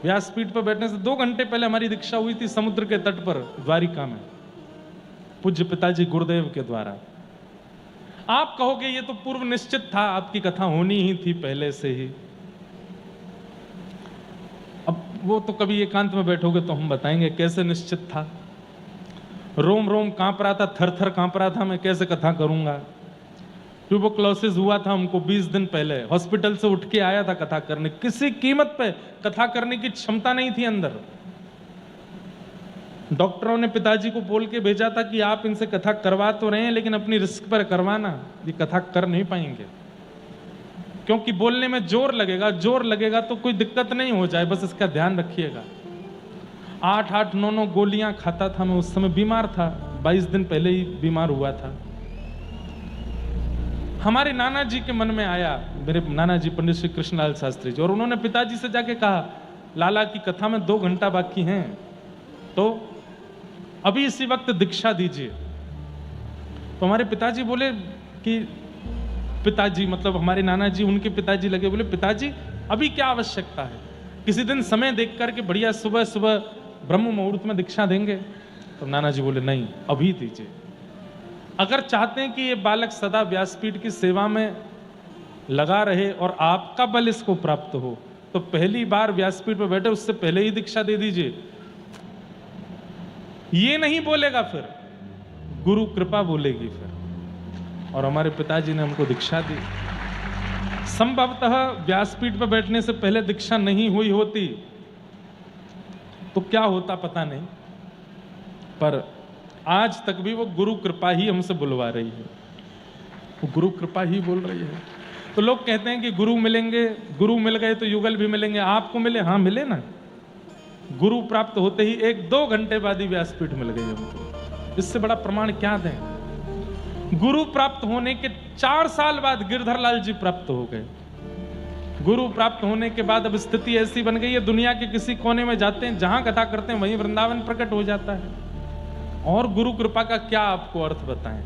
व्यासपीठ पर बैठने से 2 घंटे पहले हमारी दीक्षा हुई थी समुद्र के तट पर द्वारिका में, पूज्य पिताजी गुरुदेव के द्वारा। आप कहोगे ये तो पूर्व निश्चित था, आपकी कथा होनी ही थी पहले से ही। अब वो तो कभी एकांत में बैठोगे तो हम बताएंगे कैसे निश्चित था। रोम रोम कांप रहा था, थर थर कांप रहा था, मैं कैसे कथा करूंगा। ट्यूबरक्लोसिस हुआ था हमको 20 दिन पहले, हॉस्पिटल से उठ के आया था कथा करने, किसी कीमत पे कथा करने की क्षमता नहीं थी अंदर। डॉक्टरों ने पिताजी को बोल के भेजा था कि आप इनसे कथा करवा तो रहे हैं लेकिन अपनी रिस्क पर करवाना, ये कथा कर नहीं पाएंगे क्योंकि बोलने में जोर लगेगा तो कोई दिक्कत नहीं हो जाए, बस इसका ध्यान रखिएगा। 8-8, 9-9 गोलियां खाता था मैं, उस समय बीमार था, 22 दिन पहले ही बीमार हुआ था। हमारे नाना जी के मन में आया, मेरे नाना जी पंडित श्री कृष्णलाल शास्त्री जी, और उन्होंने पिताजी से जाके कहा लाला की कथा में 2 घंटा बाकी हैं, तो अभी इसी वक्त दीक्षा दीजिए। तो हमारे पिताजी बोले कि पिताजी मतलब हमारे नाना जी, उनके पिताजी लगे, बोले पिताजी अभी क्या आवश्यकता है, किसी दिन समय देख करके बढ़िया सुबह सुबह ब्रह्म मुहूर्त में दीक्षा देंगे। तो नाना जी बोले नहीं, अभी दीजिए। अगर चाहते हैं कि ये बालक सदा व्यासपीठ की सेवा में लगा रहे और आपका बल इसको प्राप्त हो, तो पहली बार व्यासपीठ पर बैठे उससे पहले ही दीक्षा दे दीजिए। ये नहीं बोलेगा, फिर गुरु कृपा बोलेगी फिर। और हमारे पिताजी ने हमको दीक्षा दी। संभवतः व्यासपीठ पर बैठने से पहले दीक्षा नहीं हुई होती तो क्या होता पता नहीं, पर आज तक भी वो गुरु कृपा ही हमसे बुलवा रही है, वो गुरु कृपा ही बोल रही है। तो लोग कहते हैं कि गुरु मिलेंगे, गुरु मिल गए तो युगल भी मिलेंगे। आपको मिले? हाँ मिले ना। गुरु प्राप्त होते ही 1-2 घंटे बाद ही व्यासपीठ मिल गई हमको। इससे बड़ा प्रमाण क्या दें। गुरु प्राप्त होने के 4 साल बाद गिरधर लाल जी प्राप्त हो गए। गुरु प्राप्त होने के बाद अब स्थिति ऐसी बन गई है, दुनिया के किसी कोने में जाते हैं, जहां कथा करते हैं वहीं वृंदावन प्रकट हो जाता है। और गुरु कृपा का क्या आपको अर्थ बताएं।